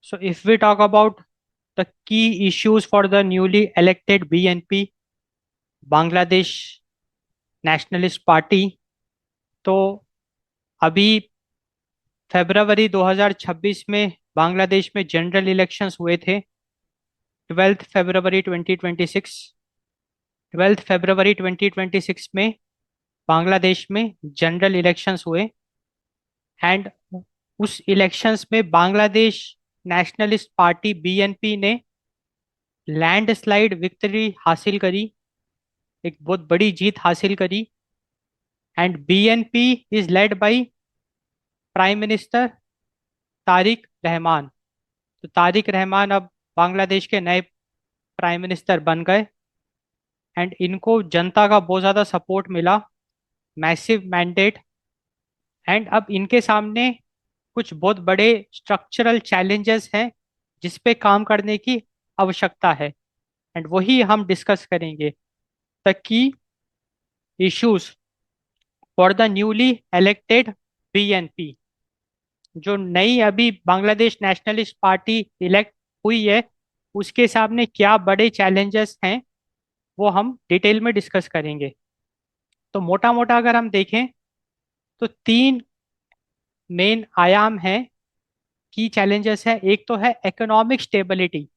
So, if we talk about the key issues for the newly elected BNP, Bangladesh Nationalist Party, तो अभी फरवरी 2026 में बांग्लादेश में general elections हुए थे। 12 फरवरी 2026, 12 फरवरी 2026 में बांग्लादेश में जनरल इलेक्शंस हुए। एंड उस इलेक्शंस में बांग्लादेश नेशनलिस्ट पार्टी बीएनपी ने लैंडस्लाइड विक्ट्री हासिल करी, एक बहुत बड़ी जीत हासिल करी। And BNP is led by prime minister Tariq Rahman. तो तारिक रहमान अब बांग्लादेश के नए प्राइम मिनिस्टर बन गए। एंड इनको जनता का बहुत ज़्यादा सपोर्ट मिला, मैसिव मैंडेट। एंड अब इनके सामने कुछ बहुत बड़े स्ट्रक्चरल चैलेंजेस हैं जिस पे काम करने की आवश्यकता है। एंड वही हम डिस्कस करेंगे। The key issues for the newly elected BNP, जो नई अभी बांग्लादेश नेशनलिस्ट पार्टी इलेक्ट हुई है, उसके सामने क्या बड़े चैलेंजेस हैं वो हम डिटेल में डिस्कस करेंगे। तो मोटा मोटा अगर हम देखें तो तीन मेन आयाम हैं, की चैलेंजेस है। एक तो है इकोनॉमिक स्टेबिलिटी,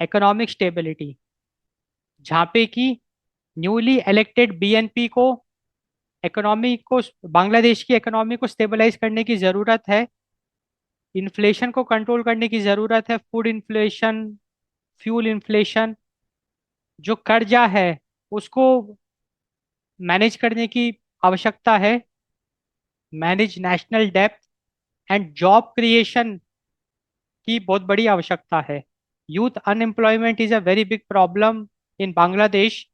इकोनॉमिक स्टेबिलिटी जहाँ पे कि न्यूली इलेक्टेड बीएनपी को इकोनॉमी को, बांग्लादेश की इकोनॉमी को स्टेबलाइज करने की ज़रूरत है। इन्फ्लेशन को कंट्रोल करने की ज़रूरत है, फूड इन्फ्लेशन, फ्यूल इन्फ्लेशन। जो कर्जा है उसको मैनेज करने की आवश्यकता है, मैनेज नेशनल डेब्ट। एंड जॉब क्रिएशन की बहुत बड़ी आवश्यकता है। Youth unemployment is a very big problem in Bangladesh,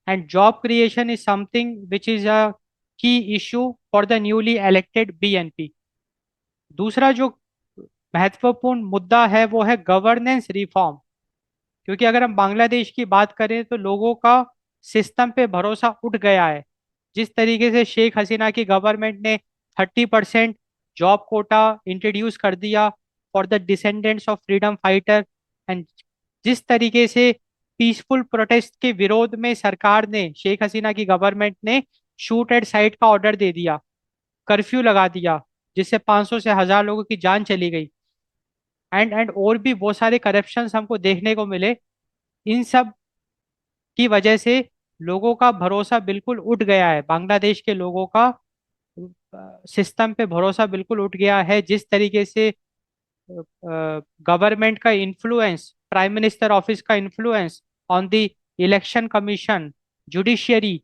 and job creation is something which is a key issue for the newly elected BNP. दूसरा जो महत्वपूर्ण मुद्दा है वो है गवर्नेंस रिफॉर्म। क्योंकि अगर हम बांग्लादेश की बात करें तो लोगों का सिस्टम पे भरोसा उठ गया है। जिस तरीके से शेख हसीना की गवर्नमेंट ने 30% जॉब कोटा इंट्रोड्यूस कर दिया for the descendants of freedom fighter, and जिस तरीके से पीसफुल प्रोटेस्ट के विरोध में सरकार ने, शेख हसीना की गवर्नमेंट ने शूट एट साइट का ऑर्डर दे दिया, कर्फ्यू लगा दिया, जिससे 500 से 1000 लोगों की जान चली गई। एंड और भी बहुत सारे करप्शन हमको देखने को मिले। इन सब की वजह से लोगों का भरोसा बिल्कुल उठ गया है, बांग्लादेश के लोगों का सिस्टम पे भरोसा बिल्कुल उठ गया है। जिस तरीके से गवर्नमेंट का इन्फ्लुएंस, प्राइम मिनिस्टर ऑफिस का influence on the election commission, judiciary,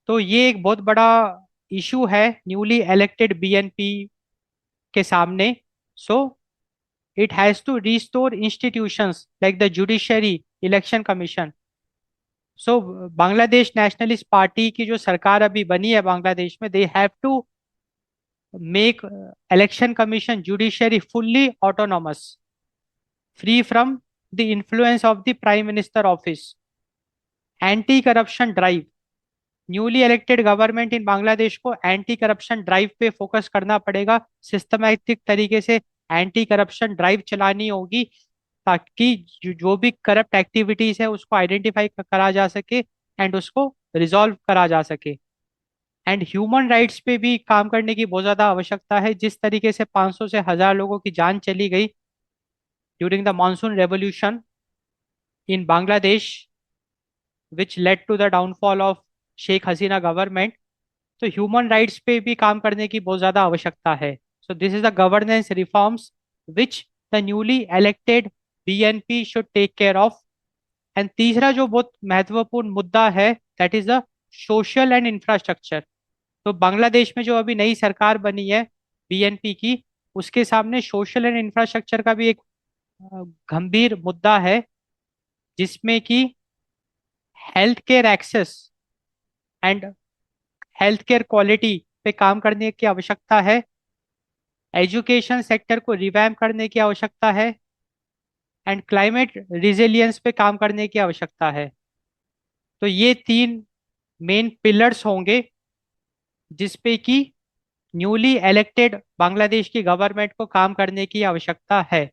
तो ये एक बहुत बड़ा इशू है न्यूली इलेक्टेड बीएनपी के सामने। So it has to restore institutions like the judiciary, election commission. So Bangladesh Nationalist Party की जो सरकार अभी बनी है बांग्लादेश में, they have to make election commission, judiciary fully autonomous, free from the influence of the prime minister office. Anti corruption drive, newly elected government in Bangladesh को anti corruption drive पे focus करना पड़ेगा। सिस्टमैटिक तरीके से एंटी करप्शन ड्राइव चलानी होगी ताकि जो भी करप्ट एक्टिविटीज है उसको आइडेंटिफाई करा जा सके एंड उसको रिजॉल्व करा जा सके। एंड ह्यूमन राइट्स पे भी काम करने की बहुत ज़्यादा आवश्यकता है। जिस तरीके से 500 से 1000 लोगों की जान चली गई during the monsoon revolution in Bangladesh which led to the downfall of Sheikh Hasina government, तो ह्यूमन राइट्स पे भी काम करने की बहुत ज़्यादा आवश्यकता है। So this is the governance reforms which the newly elected BNP should take care of. And तीसरा जो बहुत महत्वपूर्ण मुद्दा है, that is the social and infrastructure. तो बांग्लादेश में जो अभी नई सरकार बनी है बीएनपी की, उसके सामने सोशल एंड इंफ्रास्ट्रक्चर का भी एक गंभीर मुद्दा है, जिसमें कि health care access and health care quality पे काम करने की आवश्यकता है। एजुकेशन सेक्टर को रिवैम्प करने की आवश्यकता है। एंड क्लाइमेट रिजिलियंस पे काम करने की आवश्यकता है। तो ये तीन मेन पिलर्स होंगे जिसपे कि न्यूली इलेक्टेड बांग्लादेश की गवर्नमेंट को काम करने की आवश्यकता है।